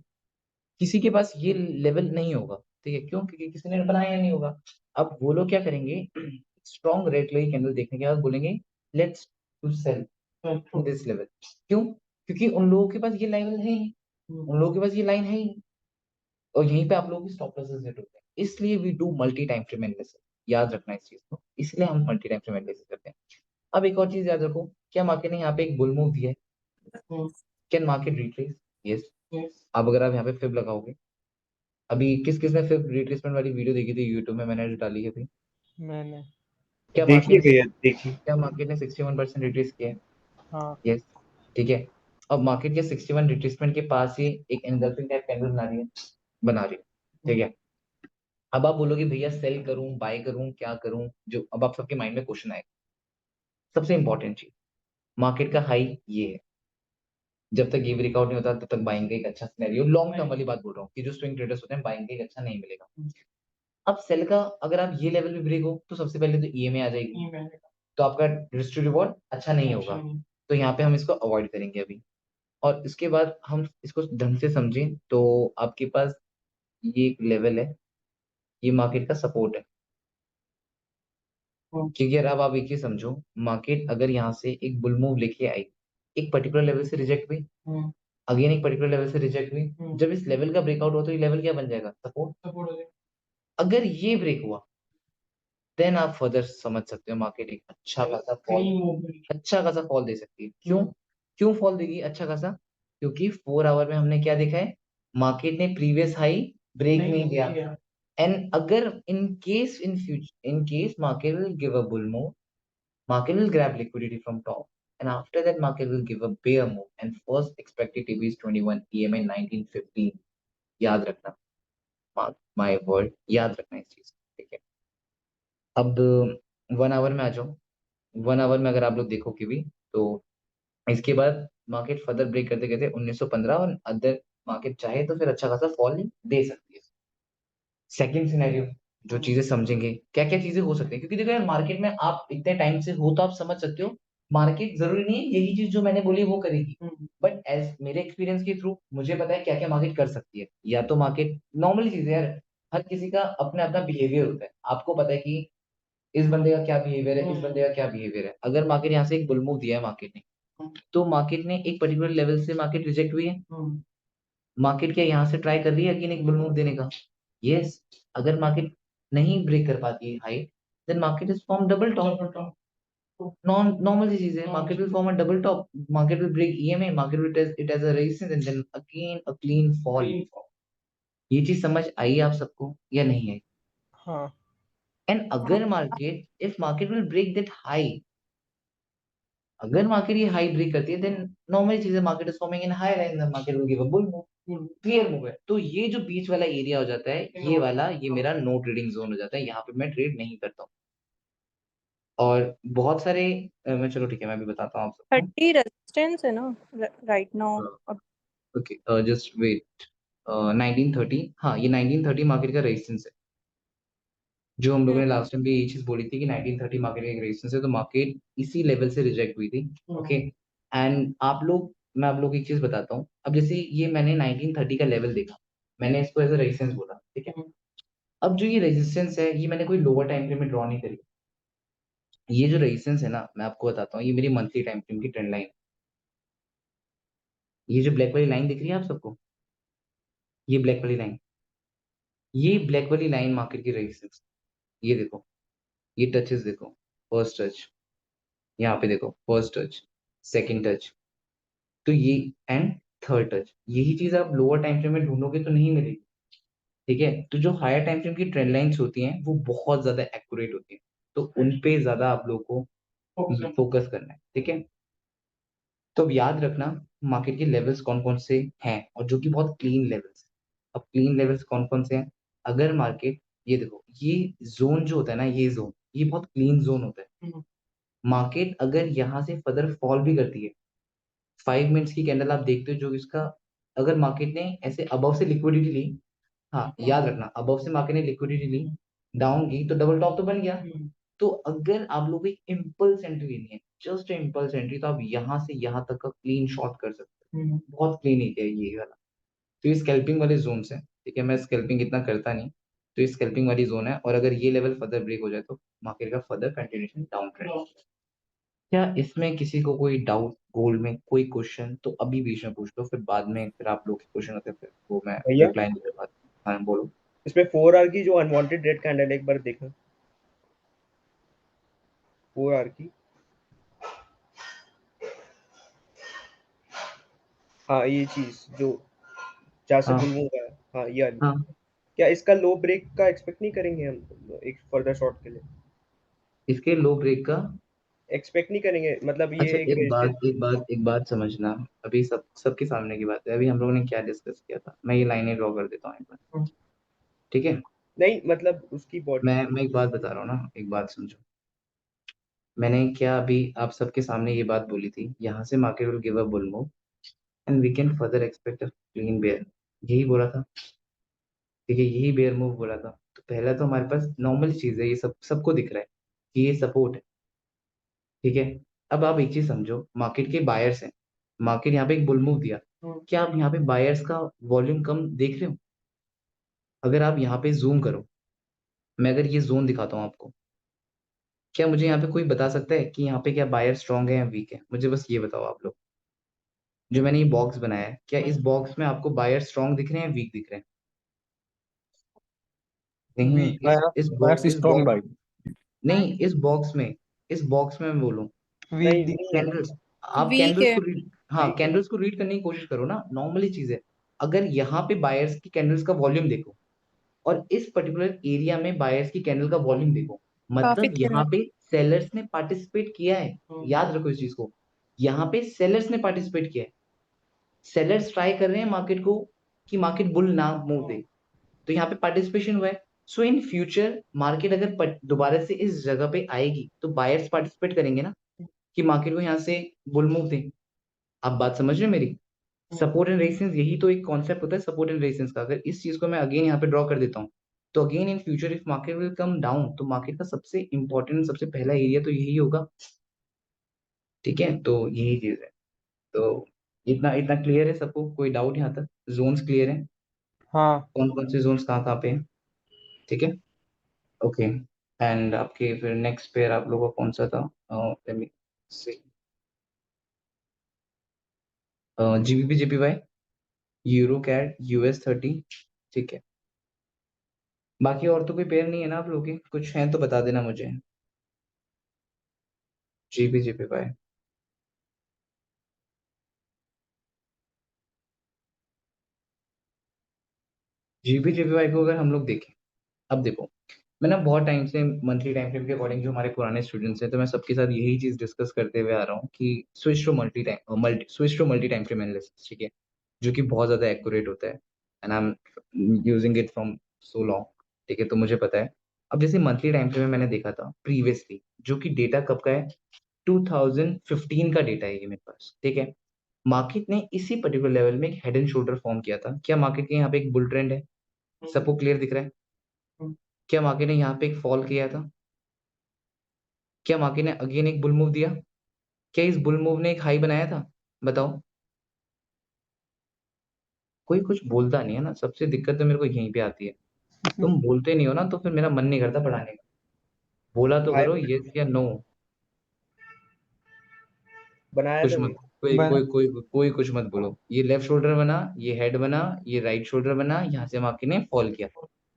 किसी के पास ये लेवल नहीं होगा। ठीक है, क्यों? क्योंकि किसी ने बनाया नहीं होगा। अब वो लोग क्या करेंगे, स्ट्रॉन्ग रेड कलर की कैंडल देखने के बाद बोलेंगे let's to sell this level. क्यों? क्योंकि उन लोगों के पास ये लेवल है ही, उन लोगों के पास ये लाइन है ही, और यहीं पे आप लोगों की स्टॉप लॉसेस हिट होते हैं। इसलिए we do multi time frame analysis, याद रखना इस चीज को, इसलिए हम मल्टी टाइम फ्रेम एनालिसिस करते हैं। अब एक और चीज याद रखो, क्या मार्केट ने यहाँ पे एक बुल मूव दिया है? Can market retrace? यस। अब अगर आप यहाँ पे फिब लगाओगे, अभी किस किस ने फिब रिट्रेसमेंट वाली वीडियो देखी थी यूट्यूब में, मैंने जो डाली है अभी, मैंने क्या देखी मार्केट ने भैया, देखी। क्या मार्केट ने 61% रिट्रेस किया है? हाँ। यस। ठीक है। अब मार्केट के 61 रिट्रेसमेंट के पास ही एक एंगल्फिंग टाइप कैंडल बना रही है। ठीक है। अब आप बोलोगे भैया सेल करूं, बाय करूं, क्या करूं? जो अब आप सबके माइंड में क्वेश्चन आएगा, सबसे इंपॉर्टेंट चीज, मार्केट का हाई ये है, जब तक ये ब्रेकआउट नहीं होता तब तक बाइंग का एक अच्छा सिनेरियो, लॉन्ग टर्म वाली बात बोल रहा हूँ कि जो स्विंग ट्रेडर्स होते हैं, बाइंग का एक अच्छा नहीं मिलेगा। अब सेल का अगर आप ये लेवल भी ब्रेक हो तो सबसे पहले तो ईएमए आ जाएगी, तो आपका रिस्क टू रिवॉर्ड अच्छा नहीं होगा। तो यहाँ पे हम इसको अवॉइड करेंगे अभी। और इसके बाद हम इसको ढंग से समझें तो आपके पास ये एक लेवल है, ये मार्केट का सपोर्ट है। क्योंकि यार अब आप एक चीज समझो, मार्केट अगर यहाँ से एक बुल मूव लेके आई, एक पर्टिकुलर लेवल से रिजेक्ट हुई, अगेन एक पर्टिकुलर लेवल से रिजेक्ट हुई, जब इस लेवल का ब्रेकआउट हो तो ये लेवल क्या बन जाएगा? सपोर्ट। सपोर्ट हो जाएगा। अगर ये ब्रेक हुआ देन आप फर्दर समझ सकते हो मार्केट एक अच्छा खासा फॉल दे सकती है। क्यों? क्यों फॉल देगी अच्छा खासा? क्योंकि 4 आवर में हमने क्या देखा है, मार्केट ने प्रीवियस हाई ब्रेक नहीं किया। एंड अगर in case market will give a bull move, market will grab liquidity from top, and after that market will give a bear move, and first expected to be is 21 EMA 1915। याद रखना, mark my word, याद रखना इस चीज, ठीक है? अब 1 our में आ जाओ। 1 आवर में अगर आप लोग देखोगे भी तो इसके बाद मार्केट फर्दर ब्रेक करते करते 1915, और अदर मार्केट चाहे तो फिर अच्छा खासा फॉल दे सकती है। सेकंड सिनेरियो, जो चीजें समझेंगे क्या क्या चीजें हो सकती है, क्योंकि देखो यार मार्केट में आप इतने टाइम से हो तो आप समझ सकते हो मार्केट जरूरी नहीं है यही चीज जो मैंने बोली वो करेगी। बट एज मेरे एक्सपीरियंस के थ्रू मुझे पता है क्या क्या मार्केट कर सकती है। या तो मार्केट नॉर्मल चीज है यार, हर किसी का अपना अपना बिहेवियर होता है। आपको पता है कि इस बंदे का क्या बिहेवियर है, इस बंदे का क्या बिहेवियर है। अगर मार्केट यहाँ से एक बुल मूव दिया है मार्केट ने, तो मार्केट ने एक पर्टिकुलर लेवल से मार्केट रिजेक्ट हुई है, मार्केट क्या यहाँ से ट्राई कर रही है अगेन एक बुल मूव देने का? यस। अगर मार्केट नहीं ब्रेक कर पाती है high, then market is form double top. Non normal सी चीज है, market will form a double top, market will break EMA, market will test it as a resistance and then again a clean fall. ये चीज समझ आई आप सबको या नहीं आई? हाँ। एंड अगर market if market will break that high, अगर मार्केट ये हाई ब्रेक करती है देन नॉर्मल चीज है, market is forming in higher and the market will give a bull move, clear move है। तो ये जो बीच वाला एरिया हो जाता है, ये वाला ये मेरा नो ट्रेडिंग जोन हो जाता है, यहाँ पे मैं ट्रेड नहीं करता हूँ। और बहुत सारे मैं चलो ठीक है मैं भी बताता हूँ आप सबको। 30 रेजिस्टेंस है ना राइट नाउ अब। Okay just wait. 1930, हाँ ये 1930 मार्केट का रेजिस्टेंस है, जो हम लोगों ने लास्ट टाइम भी यही चीज बोली थी कि 1930 मार्केट का एक रेजिस्टेंस है, तो मार्केट इसी लेवल से रिजेक्ट हुई थी। ओके। एंड आप लोग, मैं आप लोग को एक चीज बताता हूँ। अब जैसे ये मैंने 1930 का लेवल देखा, मैंने इसको एज अ रेजिस्टेंस बोला, ठीक है? अब जो ये रेजिस्टेंस है ये मैंने कोई लोअर टाइम फ्रेम में ड्रॉ नहीं करी। ये जो रेजिस्टेंस है ना, मैं आपको बताता हूँ, ये मेरी मंथली टाइम फ्रेम की ट्रेंड लाइन। ये जो ब्लैक वाली लाइन दिख रही है आप सबको, ये ब्लैक वाली लाइन, ये ब्लैक वाली लाइन मार्केट की रेजिस्टेंस। ये देखो, ये टचेस देखो, फर्स्ट टच, यहाँ पे देखो फर्स्ट टच, सेकंड टच, तो ये एंड थर्ड टच, यही चीज आप लोअर टाइम फ्रेम में ढूंढोगे तो नहीं मिलेगी। ठीक है? तो जो हायर टाइम फ्रेम की ट्रेंड लाइंस होती हैं वो बहुत ज्यादा एक्यूरेट होती हैं, तो उन पे ज्यादा आप लोग को फोकस करना है, ठीक है? तो अब याद रखना मार्केट के लेवल्स कौन कौन से हैं, और जो कि बहुत क्लीन लेवल्स। अब क्लीन लेवल्स कौन कौन से हैं? अगर मार्केट, ये देखो ये जोन जो होता है ना, ये जोन ये बहुत क्लीन जोन होता है। मार्केट अगर यहाँ से फर्दर फॉल भी करती है, 5 मिनट्स की कैंडल आप देखते हो जो इसका, अगर मार्केट ने ऐसे अबव से लिक्विडिटी ली, हाँ याद रखना अबव से मार्केट ने लिक्विडिटी ली, डाउन की तो डबल टॉप तो बन गया। तो अगर आप लोग एक इम्पल्स एंट्री लेनी है, जस्ट इम्पल्स एंट्री, तो आप यहाँ से यहाँ तक का क्लीन शॉट कर सकते हो। बहुत क्लीन एरिया है ये वाला। तो ये स्कैल्पिंग वाले जोन है, ठीक है? मैं स्कैल्पिंग इतना करता नहीं, तो ये स्कैल्पिंग वाली जोन है, और अगर ये लेवल फर्दर ब्रेक हो जाए तो मार्केट का फर्दर कंटिन्यूशन डाउन ट्रेंड। क्या इसमें किसी को कोई डाउट, गोल्ड में कोई क्वेश्चन तो अभी बीच में पूछ लो, फिर बाद में फिर आप लोग के क्वेश्चन होते हैं फिर वो मैं भैया रिप्लाई नहीं कर पाता। हाँ बोलो। इसमें 4 आवर की जो अनवांटेड रेड कैंडल एक बार देखना, 4 आवर की। हाँ ये चीज जो जहाँ से हाँ बुल मूव है, हाँ ये वाली, हाँ, क्या इसका लो ब्रेक का एक्सपेक्ट नहीं करेंगे हम एक फर्दर शॉट के लिए? इसके लो ब्रेक का एक्सपेक्ट नहीं करेंगे, मतलब ये अच्छा एक रेजिस्टेंस। एक बात समझना, अभी सबके सामने की बात है, अभी हम लोगों ने क्या डिस्कस किया था, मैं ये लाइनें ड्रॉ कर देता हूँ एक बार, ठीक है? नहीं मतलब उसकी बॉडी। मैं एक बात बता रहा हूँ ना, एक बात समझो। मैंने क्या अभी आप सबके सामने ये बात बोली थी, यहाँ से market will give a bull move and we can further expect a clean bear, यही बोला था, ठीक है? यही बेयर मूव बोला था। तो पहला तो हमारे पास नॉर्मल चीज है, ये सबको दिख रहा है कि ये सपोर्ट है, ठीक है? अब आप एक चीज समझो, मार्केट के बायर्स हैं, मार्केट यहाँ पे एक बुल मूव दिया, क्या आप यहाँ पे बायर्स का वॉल्यूम कम देख रहे हो? अगर आप यहाँ पे जूम करो, मैं अगर ये जोन दिखाता हूँ आपको, क्या मुझे यहाँ पे कोई बता सकता है कि यहाँ पे क्या बायर स्ट्रांग है या वीक है? मुझे बस ये बताओ आप लोग। जो मैंने ये बॉक्स बनाया है, क्या इस बॉक्स में आपको बायर स्ट्रांग दिख रहे हैं, वीक दिख रहे हैं? नहीं, वीक बायर्स इस स्ट्रांग बॉक्स भाई, नहीं, इस बॉक्स में मैं बोलूं, वीक नहीं नहीं है, कैंडल्स, आप वीक कैंडल्स है। को रीड, हाँ वीक है। कैंडल्स को रीड करने की कोशिश करो ना, नॉर्मली चीज है। अगर यहाँ पे बायर्स की कैंडल्स का वॉल्यूम देखो और इस पर्टिकुलर एरिया में बायर्स की कैंडल का वॉल्यूम देखो, काफी मतलब थिन यहाँ है। पे सेलर्स ने पार्टिसिपेट किया है। याद रखो इस चीज को, यहाँ पे सेलर्स ने पार्टिसिपेट किया है। सेलर्स ट्राई कर रहे हैं मार्केट को कि मार्केट बुल ना मूव दे, तो यहाँ पे पार्टिसिपेशन हुआ है। सो इन फ्यूचर मार्केट अगर दोबारा से इस जगह पे आएगी तो बायर्स पार्टिसिपेट करेंगे ना कि मार्केट को यहाँ से बुल मूव दे। आप बात समझ रहे हो मेरी? सपोर्ट एंड रेजिस्टेंस, यही तो एक कॉन्सेप्ट होता है सपोर्ट एंड रेजिस्टेंस का। अगर इस चीज को मैं अगेन यहाँ पे ड्रॉ कर देता हूँ, तो again in future if market will come down, तो मार्केट का सबसे इंपॉर्टेंट, सबसे पहला एरिया तो यही होगा। ठीक है, तो यही चीज है। तो इतना इतना क्लियर है सबको? कोई डाउट यहाँ तक? जोन्स क्लियर है? हाँ कौन कौन से जोन्स कहाँ कहाँ पे हैं? ठीक है, ओके। एंड आपके फिर नेक्स्ट पेयर आप लोगों का कौन सा था? Let me see, GBP JPY, euro CAD, US 30। ठीक है, बाकी और तो कोई पेयर नहीं है ना आप लोगों के? कुछ है तो बता देना मुझे। जीबी जेपीवाई, जीबी जेपीवाई को अगर हम लोग देखें, अब देखो, मैं ना बहुत टाइम से मंथली टाइम फ्रेम के अकॉर्डिंग जो हमारे पुराने स्टूडेंट्स हैं, तो मैं सबके साथ यही चीज डिस्कस करते हुए आ रहा हूँ कि switch to multi time frame analysis, ठीक है, जो कि बहुत ज्यादा एक्यूरेट होता है, and I am using it from so long. ठीक है, तो मुझे पता है। अब जैसे मंथली टाइम फ्रेम में मैंने देखा था प्रीवियसली, जो कि डेटा कब का है, 2015 का डेटा है ये मेरे पास। ठीक है, मार्केट ने इसी पर्टिकुलर लेवल में एक हेड एंड शोल्डर फॉर्म किया था। क्या मार्केट के यहाँ पे एक बुल ट्रेंड है? सबको क्लियर दिख रहा है? क्या मार्केट ने यहाँ पे एक फॉल किया था? क्या मार्केट ने अगेन एक बुल मूव दिया? क्या इस बुल मूव ने एक हाई बनाया था? बताओ। कोई कुछ बोलता नहीं है ना, सबसे दिक्कत तो मेरे को यहीं पे आती है। तुम बोलते नहीं हो ना, तो फिर मेरा मन नहीं करता पढ़ाने का। बोला तो हाई करो यस या नो। बनाया कुछ था मत, भैया। कोई बना कोई कोई कोई कुछ मत बोलो। ये लेफ्ट शोल्डर बना, ये हेड बना, ये राइट शोल्डर बना, यहाँ से मार्केट ने फॉल किया।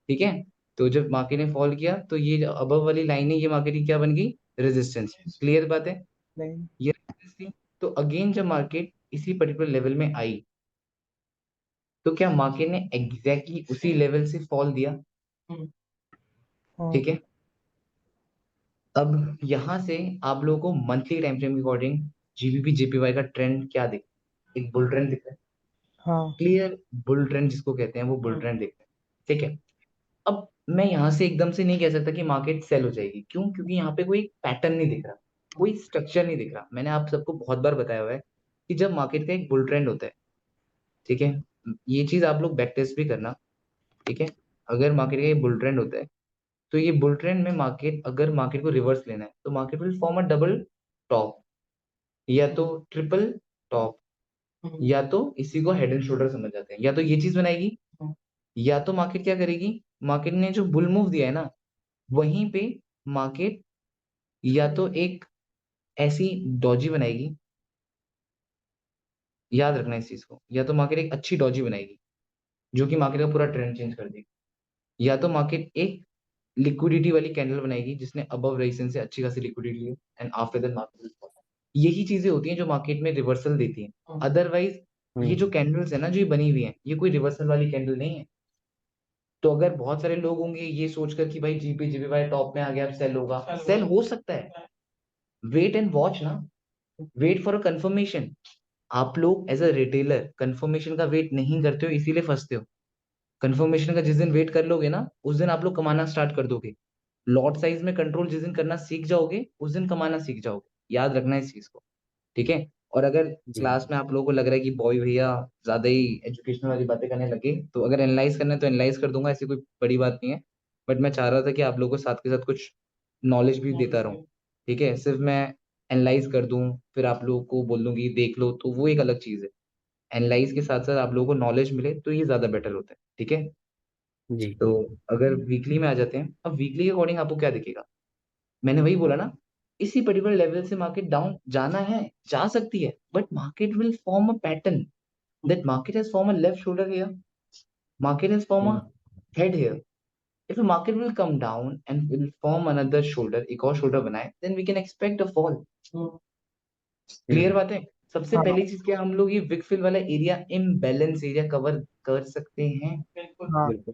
ठीक है, तो जब मार्केट ने फॉल किया तो ये अबव वाली लाइन है, ये मार्केट की क्या बन गई? रेजिस्टेंस। क्लियर बात है? नहीं। ये resistance थी। तो अगेन जब मार्केट इसी पर्टिकुलर लेवल में आई, तो क्या मार्केट ने एग्जैक्टली उसी लेवल से फॉल दिया? हाँ ठीक है, अब यहां से आप लोगों को मंथली टाइम फ्रेम के अकॉर्डिंग जीबीपी जेपीवाई का ट्रेंड क्या दिख, एक बुल ट्रेंड दिख रहा है। हाँ क्लियर, बुल ट्रेंड जिसको कहते हैं वो बुल ट्रेंड दिख रहा है। ठीक है, अब मैं यहाँ से एकदम से नहीं कह सकता कि मार्केट सेल हो जाएगी। क्यों? क्योंकि यहाँ पे कोई पैटर्न नहीं दिख रहा, कोई स्ट्रक्चर नहीं दिख रहा। मैंने आप सबको बहुत बार बताया हुआ है कि जब मार्केट का एक बुल ट्रेंड होता है, ठीक है, ये चीज आप लोग बैक टेस्ट भी करना। ठीक है, अगर मार्केट का ये बुल ट्रेंड होता है, तो ये बुल ट्रेंड में मार्केट, अगर मार्केट को रिवर्स लेना है, तो market will form a double top, या तो ट्रिपल टॉप, या तो इसी को हेड एंड शोल्डर समझ जाते हैं, या तो ये चीज बनाएगी, या तो मार्केट क्या करेगी, मार्केट ने जो बुल मूव दिया है ना, वहीं पे मार्केट या तो एक ऐसी डॉजी बनाएगी, याद रखना इस चीज को, या तो मार्केट एक अच्छी डॉजी बनाएगी जो कि मार्केट का पूरा ट्रेंड चेंज कर देगी, या तो मार्केट एक लिक्विडिटी वाली कैंडल बनाएगी जिसने अबव रेजिस्टेंस से अच्छी खासी लिक्विडिटी ली, and after that market will fall. यही चीजें होती हैं जो मार्केट में रिवर्सल देती हैं। अदरवाइज ये जो कैंडल्स है ना, जो ये बनी हुई है, ये कोई रिवर्सल वाली कैंडल नहीं है। तो अगर बहुत सारे लोग होंगे ये सोचकर कि भाई जीपी जीपीवाई टॉप में आ गया, अब सेल होगा, सेल हो सकता है। वेट एंड वॉच ना, वेट फॉर अ कंफर्मेशन। आप लोग एज अ रिटेलर कंफर्मेशन का वेट नहीं करते हो, इसीलिए फंसते हो। कंफर्मेशन का जिस दिन वेट कर लोगे ना, उस दिन आप लोग कमाना स्टार्ट कर दोगे। लॉट साइज में कंट्रोल जिस दिन करना सीख जाओगे, उस दिन कमाना सीख जाओगे। याद रखना इस चीज को। ठीक है, और अगर जी। क्लास में आप लोगों को लग रहा है कि बॉय भैया ज्यादा ही एजुकेशनल वाली बातें करने लगे, तो अगर एनालाइज करना है तो एनालाइज कर दूंगा, ऐसी कोई बड़ी बात नहीं है। बट मैं चाह रहा था कि आप लोगों को साथ के साथ कुछ नॉलेज भी देता रहूं। ठीक है, सिर्फ मैं एनालाइज कर दूं, फिर आप लोगों को बोल दूं कि देख लो, तो वो एक अलग चीज है। एनालाइज के साथ साथ आप लोगों को नॉलेज मिले तो ये ज्यादा बेटर होता है, ठीक है। जी। तो अगर वीकली में आ जाते हैं, अब वीकली के अकॉर्डिंग आपको क्या दिखेगा, मैंने वही बोला ना, इसी पर्टिकुलर लेवल से मार्केट डाउन जाना है, जा सकती है, but market will form a pattern, that market has form a left shoulder here, market has form a head here, if the market will come down and will form another shoulder, एक और shoulder बनाए, then we can expect a fall. Clear बात है। सबसे हाँ पहली चीज क्या, हम लोग ये विकफिल वाला एरिया, इम्बैलेंस एरिया कवर कर सकते हैं, हाँ बिल्कुल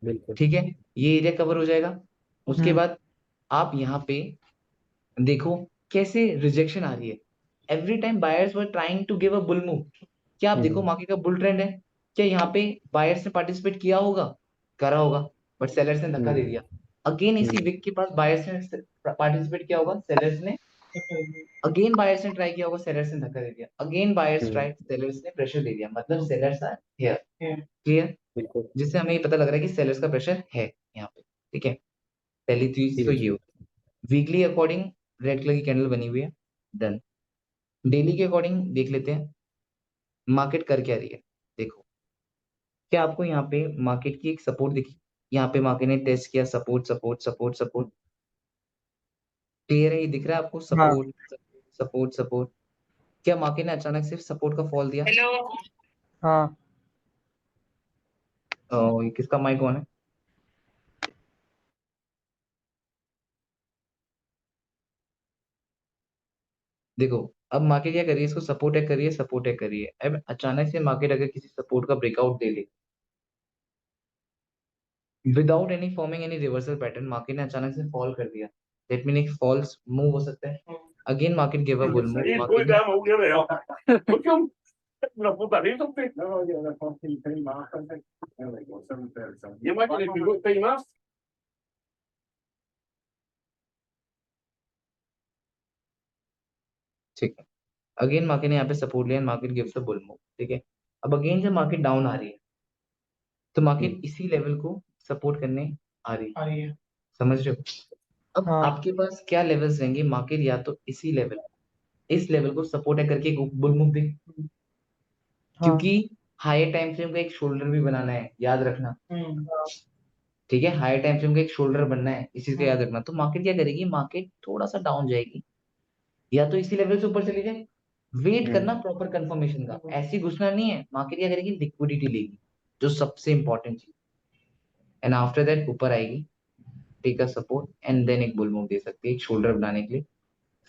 बिल्कुल। ठीक है, ये एरिया कवर हो जाएगा। उसके हम्म बाद आप यहाँ पे देखो कैसे रिजेक्शन आ रही है, every time buyers were trying to give a bull move. क्या आप देखो मार्केट का बुल ट्रेंड है, क्या यहाँ पे बायर्स ने पार्टिसिपेट किया होगा, करा होगा, बट सेलर्स ने धक्का दे दिया। अगेन इसी विक के पास बायर्स ने पार्टिसिपेट किया होगा, सेलर्स ने, अगेन बायर्स ने ट्राई किया होगा, सेलर्स ने धक्का दे दिया, अगेन बायर्स ट्राई, सेलर्स ने प्रेशर दे दिया, मतलब सेलर्स आर हियर, क्लियर। बिल्कुल। जिससे हमें ये पता लग रहा है कि सेलर्स का प्रेशर है यहाँ पे, ठीक है। पहली चीज तो ये हो, वीकली अकॉर्डिंग रेड कलर की कैंडल बनी हुई है, डन। डेली के अकॉर्डिंग देख लेते हैं मार्केट कर क्या रही है। देखो क्या आपको यहाँ पे मार्केट की एक सपोर्ट दिखी, यहाँ पे मार्केट ने टेस्ट किया, support support support support, clear है, ये दिख रहा है आपको, हाँ सपोर्ट सपोर्ट सपोर्ट। क्या मार्केट ने अचानक सिर्फ सपोर्ट का फॉल दिया? हाँ ये किसका माइक ऑन है? देखो अब मार्केट क्या कर रही है, इसको सपोर्ट टैग कर रही है, सपोर्ट टैग कर रही है। अब अचानक से मार्केट अगर किसी सपोर्ट का ब्रेकआउट दे ले, without any forming any reversal pattern, market ने अचानक से फॉल कर दिया, दैट मीन एक फॉल्स मूव हो सकता है। Again market give a bull move, market ने Una puta risa, usted. No, yo no puedo seguir más. Yo más que le pico estoy más. ठीक है, अगेन मार्केट ने यहाँ पे सपोर्ट लिया, market gives a bull move, ठीक है। अब अगेन जब मार्केट डाउन आ रही है, तो मार्केट इसी लेवल को सपोर्ट करने आ रही है, समझ रहे हो। अब हाँ आपके पास क्या लेवल्स रहेंगे, मार्केट या तो इसी लेवल, इस लेवल को सपोर्ट है करके एक बुल मूव दे, हाँ क्योंकि हायर टाइम फ्रेम का एक शोल्डर भी बनाना है, याद रखना, ठीक है। हायर टाइम फ्रेम का एक शोल्डर बनना है, इस चीज का याद रखना। तो मार्केट क्या करेगी, मार्केट थोड़ा सा डाउन जाएगी, या तो इसी लेवल से ऊपर चली जाए, वेट करना प्रॉपर कंफर्मेशन का, ऐसी घुसना नहीं है। मार्केट क्या करेगी, लिक्विडिटी लेगी, जो सबसे इंपॉर्टेंट चीज, एंड आफ्टर दैट ऊपर आएगी, take a support and then एक बुल मूव दे सकती है, एक शोल्डर बनाने के लिए,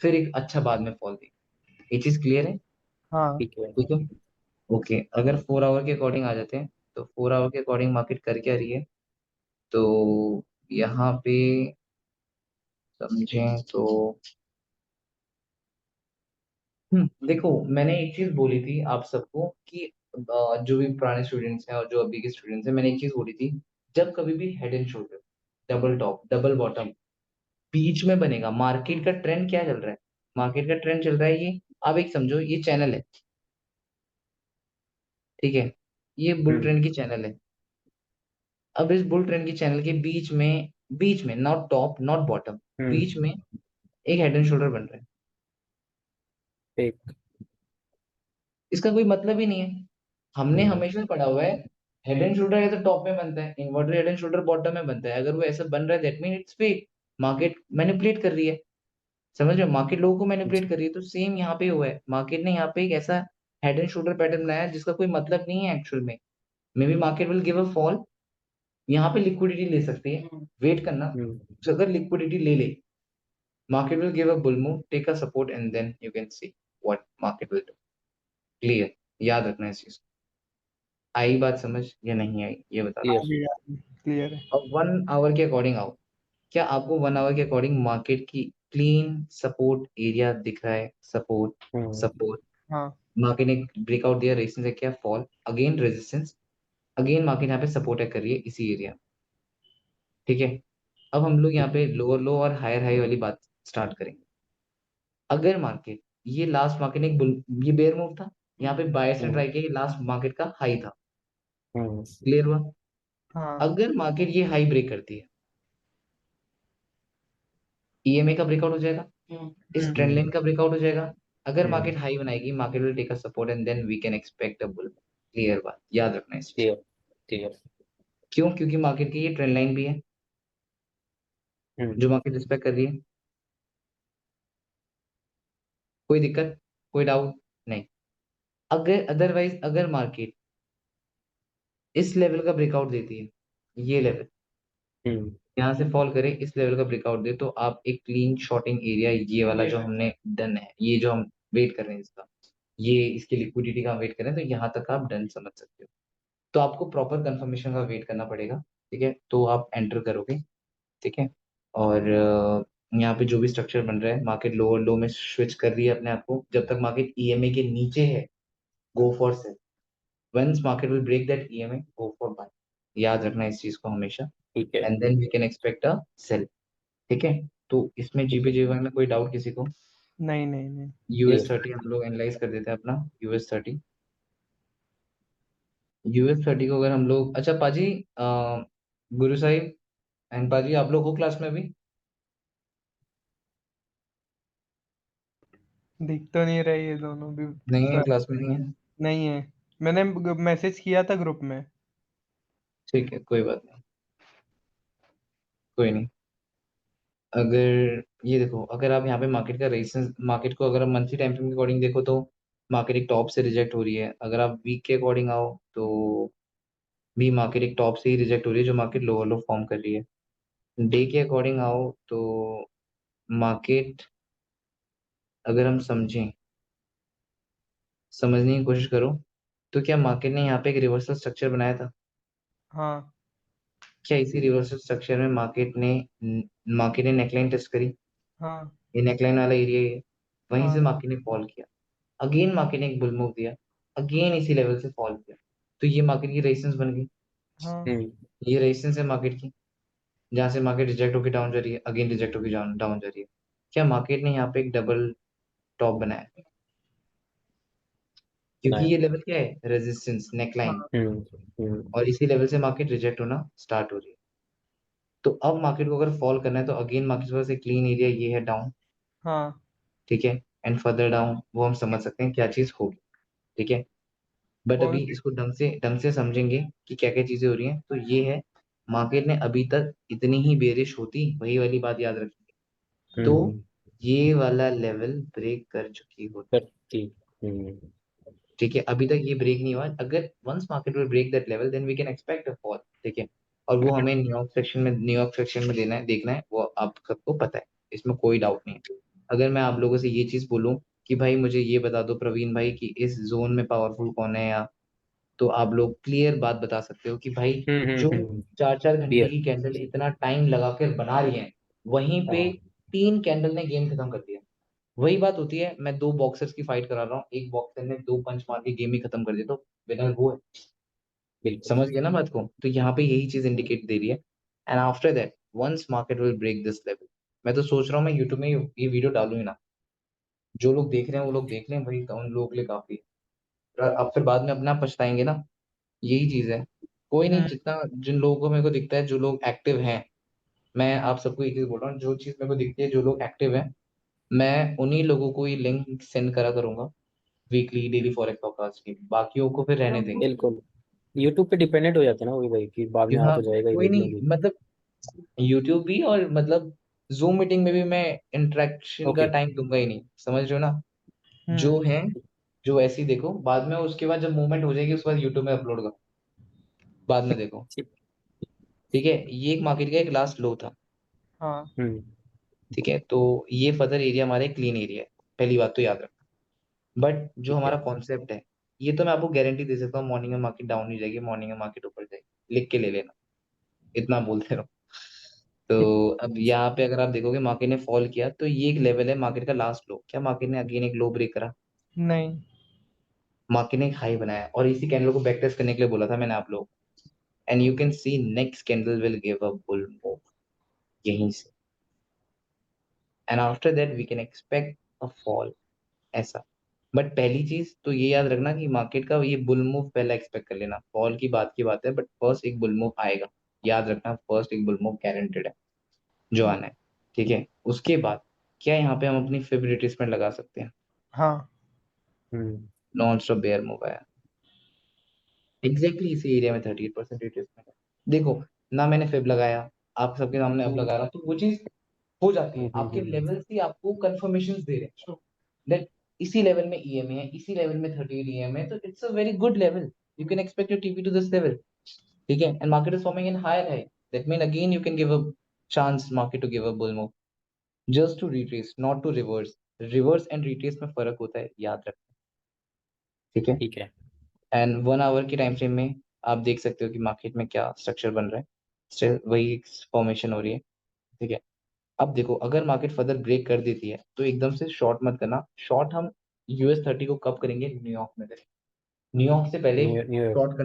फिर एक अच्छा बाद में फॉल देगी। ये चीज क्लियर है, हाँ ठीक है। ठीक है। ओके, अगर 4 आवर के अकॉर्डिंग आ जाते हैं, तो 4 आवर के अकॉर्डिंग मार्केट कर क्या रही है, तो यहाँ पे समझें तो देखो मैंने एक चीज बोली थी आप सबको कि जो भी पुराने स्टूडेंट्स हैं और जो अभी के स्टूडेंट्स हैं, मैंने एक चीज बोली थी, जब कभी भी head and shoulder, double top double bottom बीच में बनेगा, मार्केट का ट्रेंड क्या चल रहा है, मार्केट का ट्रेंड चल रहा है ये, आप एक समझो ये चैनल है, ठीक है, ये बुल ट्रेंड की चैनल है। अब इस बुल ट्रेंड की चैनल के बीच में नॉट टॉप नॉट बॉटम, बीच में एक हेड एंड शोल्डर बन रहा है। ठीक। इसका कोई मतलब ही नहीं है, हमने हम्म, हमेशा पढ़ा हुआ है हेड एंड शोल्डर या तो टॉप में बनता है, inverter head and shoulder bottom में बनता है। अगर वो ऐसा बन रहा है that mean it's fake, market manipulate कर रही है, समझ रहे हो, मार्केट लोगों को मैनिपुलेट कर रही है। तो सेम यहाँ पे हुआ है, मार्केट ने यहाँ पे एक ऐसा हेड एंड शोल्डर पैटर्न बनाया है जिसका कोई मतलब नहीं है एक्चुअल में। May be market will give a fall, यहाँ पे लिक्विडिटी ले सकती है, वेट करना, तो अगर लिक्विडिटी ले ले, market will give a bull move, take a support and then you can see what market will do, clear, याद रखना इस चीज। आई बात समझ या नहीं आई, ये बता दो। क्लियर। क्लियर है। अब 1 आवर के अकॉर्डिंग आओ, क्या आपको 1 आवर के अकॉर्डिंग मार्केट की क्लीन सपोर्ट एरिया दिख रहा है, सपोर्ट सपोर्ट, हाँ मार्केट ने ब्रेकआउट दिया, रेजिस्टेंस है क्या, fall, again resistance, again market यहाँ पे सपोर्ट है कर रही है इसी एरिया, ठीक है। अब हम लोग यहाँ पे लोअर लो और हायर हाई वाली बात स्टार्ट करेंगे। अगर मार्केट, ये लास्ट मार्केट ने ये बेयर मूव था, यहाँ पे बायर्स ने ट्राई किया, ये लास्ट मार्केट का हाई था, क्लियर हुआ। हाँ अगर मार्केट ये हाई ब्रेक करती है, ईएमए का ब्रेकआउट हो जाएगा, इस ट्रेंड लाइन का ब्रेकआउट हो जाएगा। अगर हम्म। मार्केट हाई बनाएगी, market will take a support and then we can expect a bull. Clear बात, याद रखना इस चीज को। Clear clear. क्यों? क्योंकि मार्केट की ये ट्रेंड लाइन भी है हम्म। जो मार्केट रिस्पेक्ट कर रही है। कोई दिक्कत, कोई डाउट नहीं। अगर अदरवाइज अगर मार्केट इस लेवल का ब्रेकआउट देती है, ये लेवल हम्म। यहाँ से फॉल करे, इस लेवल का ब्रेकआउट दे, तो आप एक क्लीन शॉर्टिंग एरिया, ये वाला जो हमने डन है, ये जो हम वेट कर रहे हैं इसका, ये इसकी लिक्विडिटी का वेट कर रहे हैं, तो यहाँ तक आप डन समझ सकते हो। तो आपको प्रॉपर कंफर्मेशन का वेट करना पड़ेगा। ठीक है, तो आप एंटर करोगे। ठीक है, और यहाँ पे जो भी स्ट्रक्चर बन रहा है, मार्केट लोअर लो में स्विच कर रही है अपने आप को। जब तक मार्केट ईएमए के नीचे है, go for sell. Once market will break that EMA, go for buy. याद रखना इस चीज को हमेशा। ठीक है। And then we can expect a sell. ठीक है, तो इसमें ठीक है। जीपीजे में कोई डाउट किसी को? नहीं नहीं नहीं। US clear. 30 हम लोग एनालाइज कर देते हैं अपना। यूएस 30, यूएस 30 को अगर हम लोग, अच्छा पाजी, गुरु साहिब एंड पाजी, आप लोग हो क्लास में अभी? दिख तो नहीं रही ये दोनों भी। नहीं है, शायद क्लास में नहीं है। नहीं है। मैंने मैसेज किया था ग्रुप में। ठीक है, कोई बात नहीं, कोई नहीं। अगर ये देखो, अगर आप यहाँ पे मार्केट का रेजिस्टेंस, मार्केट को अगर आप मंथली टाइम फ्रेम के अकॉर्डिंग देखो तो मार्केट एक टॉप से रिजेक्ट हो रही है। अगर आप वीक के अकॉर्डिंग आओ तो भी मार्केट एक टॉप से ही रिजेक्ट हो रही है, जो मार्केट लोअर लो फॉर्म कर रही है। डे के अकॉर्डिंग आओ तो मार्केट, अगर हम समझें, समझने की कोशिश करो, तो क्या मार्केट ने यहाँ पे एक रिवर्सल स्ट्रक्चर बनाया था? हाँ क्या इसी रिवर्सल स्ट्रक्चर में मार्केट ने नेकलाइन टेस्ट करी? हाँ ये नेकलाइन वाला एरिया है, वहीं से हाँ मार्केट ने फॉल किया। अगेन मार्केट ने एक बुल मूव दिया, अगेन इसी लेवल से फॉल किया, तो ये मार्केट की रेजिस्टेंस बन गई। हाँ। हम्म। ये रेजिस्टेंस है मार्केट की, जहां से मार्केट रिजेक्ट होकर डाउन जा रही है, अगेन रिजेक्ट होकर डाउन जा रही है। क्या मार्केट ने यहाँ पे एक डबल टॉप बनाया है? क्योंकि आया। ये लेवल क्या है, रेजिस्टेंस, नेकलाइन, हाँ हम्म। हम्म। और इसी लेवल से मार्केट रिजेक्ट होना स्टार्ट हो रही है। तो अब मार्केट को अगर फॉल करना है तो अगेन मार्केट के पास एक क्लीन एरिया ये है, डाउन। हाँ। ठीक है, एंड फर्दर डाउन वो हम समझ सकते हैं क्या चीज होगी। ठीक है, बट कौन अभी सी? इसको ढंग से समझेंगे कि क्या क्या चीजें हो रही हैं। तो ये है, मार्केट ने अभी तक इतनी ही बेरिश होती, वही वाली बात याद रखिए, तो हम्म। ये वाला लेवल ब्रेक कर चुकी होती। करती। हम्म। ठीक है, अभी तक ये ब्रेक नहीं हुआ। अगर once market will break that level, then we can expect a fall. ठीक है, और वो हमें न्यूयॉर्क सेक्शन में देना है, देखना है, वो आप सबको पता है, इसमें कोई डाउट नहीं है। अगर मैं आप लोगों से ये चीज बोलूं कि भाई मुझे ये बता दो प्रवीण भाई कि इस जोन में पावरफुल कौन है, या तो आप लोग क्लियर बात बता सकते हो कि भाई जो हम्म। 4-4 घंटे क्लियर। की कैंडल इतना टाइम लगा कर बना रही है, वहीं पे हाँ 3 कैंडल ने गेम खत्म कर दिया। वही बात होती है, मैं दो बॉक्सर्स की फाइट करा रहा हूँ, एक बॉक्सर ने 2 पंच मार के गेम ही खत्म कर दिया, तो विनर वो है। बिल्कुल। समझ गया ना बात को? तो यहाँ पे यही चीज इंडिकेट दे रही है। And after that once market will break this level, मैं तो सोच रहा हूँ मैं यूट्यूब में ये वीडियो डालूं ही ना। जो लोग देख रहे हैं वो लोग देख लें भाई, तो उन लोगों के लिए काफी है। अब फिर बाद में अपना पछताएंगे ना, यही चीज है। कोई नहीं, हम्म। जितना जिन लोगों को मेरे को दिखता है, जो लोग एक्टिव हैं, मैं आप सबको एक चीज बोल रहा हूँ, जो चीज मेरे को दिखती है, जो लोग एक्टिव हैं, मैं उन्हीं लोगों को ही लिंक सेंड करा करूंगा वीकली डेली फॉरेक्स फोरकास्ट की। बाकियों को फिर रहने देंगे। बिल्कुल। यूट्यूब पे डिपेंडेंट हो जाते हैं ना वही भाई, कि बाद में क्यों? आ हाँ, तो जाएगा ही कोई वीडियो नहीं, भी। मतलब यूट्यूब भी, और मतलब जूम मीटिंग में भी मैं इंटरेक्शन का ओके। टाइम दूंगा ही नहीं, समझ रहे हो ना? जो हम्म। है, जो ऐसे ही देखो, बाद में उसके बाद जब मूवमेंट हो जाएगी उसके बाद यूट्यूब में अपलोड करो, बाद में देखो। ठीक। ठीक है, ये एक मार्केट का एक लास्ट लो था। हाँ। हम्म। ठीक है, तो ये फर्दर एरिया हमारे क्लीन एरिया है, पहली बात तो याद रखना। बट जो ठीक है। हमारा कॉन्सेप्ट है, ये तो मैं आपको गारंटी दे सकता हूँ, मॉर्निंग में मार्केट डाउन नहीं जाएगी, मॉर्निंग में मार्केट ऊपर जाएगी, लिख के ले लेना, इतना बोलते रहो। तो अब यहाँ पे अगर आप देखोगे मार्केट ने फॉल किया, तो ये एक लेवल है मार्केट का लास्ट लो। क्या मार्केट ने अगेन एक लो ब्रेक करा? नहीं। मार्केट ने एक हाई बनाया, और इसी कैंडल को बैक टेस्ट करने के लिए बोला था मैंने आप लोग। And you can see next candle will give a bull move यहीं से, and after that we can expect a fall, ऐसा। बट पहली चीज तो ये याद रखना कि मार्केट का ये बुल मूव पहला एक्सपेक्ट कर लेना, फॉल की बात है, बट फर्स्ट एक बुल मूव आएगा। याद रखना, फर्स्ट एक बुल मूव गारंटेड है जो हम्म। आना है। ठीक है, उसके बाद क्या यहाँ पे हम अपनी फिब रिट्रेसमेंट लगा सकते हैं? हाँ नॉन स्टॉप बेयर मूव आया एग्जैक्टली इसी एरिया में 38% रिट्रेसमेंट है। देखो ना मैंने फिब लगाया, आप सबके सामने अब लगा रहा हूँ, तो वो चीज हो जाती है। आपके लेवल्स ही आपको कंफर्मेशंस दे रहे हैं दैट इसी लेवल में ईएमए है, इसी लेवल में 38 ईएमए है, तो it's a very good level. You can expect your TP to this level, ठीक है? And market is forming in higher high, that mean again you can give a chance market to give a bull move just to retrace, not to reverse. Reverse and retrace में फर्क होता है, याद रखना, ठीक है? ठीक है। एंड 1 आवर के टाइम फ्रेम में आप देख सकते हो कि मार्केट में क्या स्ट्रक्चर बन रहा है, स्टिल वही फॉर्मेशन हो रही है, ठीक है? अब देखो अगर मार्केट फर्दर ब्रेक कर देती है तो एकदम से शॉर्ट मत करना। शॉर्ट हम US30 को कब करेंगे? न्यूयॉर्क में करेंगे। न्यूयॉर्क से पहले न्यूयॉर्क शॉर्ट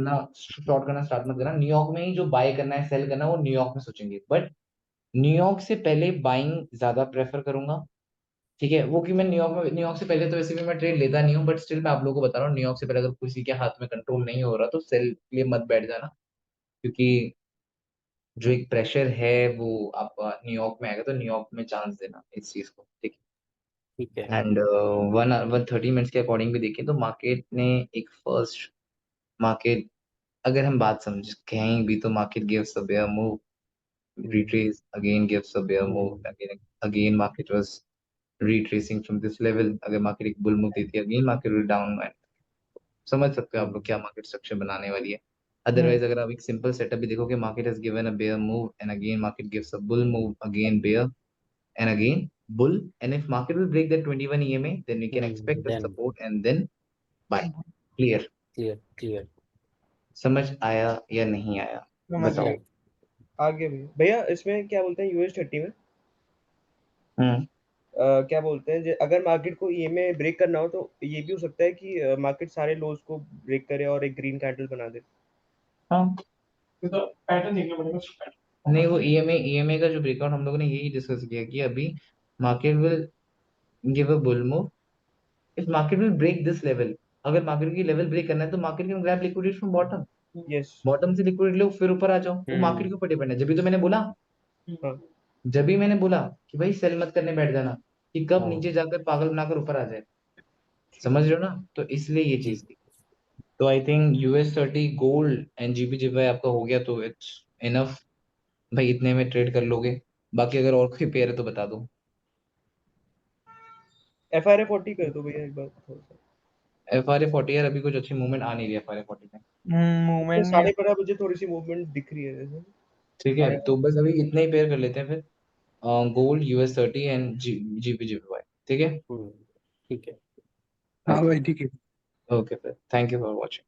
करना स्टार्ट मत करना। न्यूयॉर्क में ही जो बाय करना है, सेल करना है, वो न्यूयॉर्क में सोचेंगे, बट न्यूयॉर्क से पहले बाइंग ज्यादा प्रेफर करूंगा, ठीक है? वो कि मैं न्यूयॉर्क से पहले तो वैसे भी मैं ट्रेड लेता नहीं हूँ, बट स्टिल मैं आप लोगों को बता रहा हूँ, न्यूयॉर्क से पहले अगर किसी के हाथ में कंट्रोल नहीं हो रहा तो सेल के लिए मत बैठ जाना, क्योंकि जो एक प्रेशर है वो आपका न्यूयॉर्क में आएगा, तो न्यूयॉर्क में चांस देना इस चीज को, ठीक ठीक है। है? एंड 130 मिनट्स के अकॉर्डिंग भी देखें तो मार्केट ने एक फर्स्ट मार्केट, अगर हम बात समझ कहीं भी, तो market gives a bear move, retrace again gives a bear move, again market was retracing from this level, अगर मार्केट एक बुल मूव देती है अगेन मार्केट विल डाउन। समझ सकते हो आप लोग क्या मार्केट स्ट्रक्चर बनाने वाली है। अदरवाइज अगर आप एक सिंपल सेटअप भी देखोगे, market has given a bear move and again market gives a bull move, again bear and again bull, and if market will break that 21 EMA then we can expect a then support and then buy. Clear? Clear clear. समझ आया या नहीं आया? समझ बताओ। गया। आगे भी भैया इसमें क्या बोलते हैं US30 में हम्म क्या बोलते हैं अगर मार्केट को ईएमए ब्रेक करना हो तो ये भी हो सकता है कि मार्केट सारे लोज को ब्रेक करे और एक ग्रीन कैंडल बना दे। हाँ तो पैटर्न देखना पड़ेगा उसका। नहीं, वो ईएमए का जो ब्रेकआउट हम लोगों ने यही डिस्कस किया कि अभी market will give a bull move if market will break this level. अगर मार्केट की लेवल ब्रेक करना है तो market can grab liquidity from bottom, yes. Bottom से लिक्विडिटी लो फिर ऊपर आ जाओ। वो मार्केट के ऊपर डिपेंड है। जब भी तो मैंने बोला, हाँ जब भी मैंने बोला कि भाई सेल मत करने बैठ जाना, कि कब हाँ नीचे जाकर पागल बनाकर ऊपर आ जाए। समझ रहे हो ना? तो इसलिए ये जी। चीज थी। तो I think US30 gold and GBGY आपका हो गया तो इट्स इनफ भाई, इतने में ट्रेड कर लोगे। बाकी अगर और कोई पेयर है तो बता दो। FRA40 कर दो भैया एक बार थोड़ा सा। FRA40 यार अभी कुछ अच्छी मूवमेंट आ नहीं रही है FRA40 में, तो मूवमेंट नहीं। 12:30 बजे थोड़ी सी मूवमेंट दिख रही है जैसे। ठीक है? तो बस अभी इतने ही पेयर कर लेते हैं फिर, गोल्ड US30 एंड GBGY, ठीक है? ठीक है। हाँ भाई ठीक है। ओके फिर, थैंक यू फॉर वॉचिंग।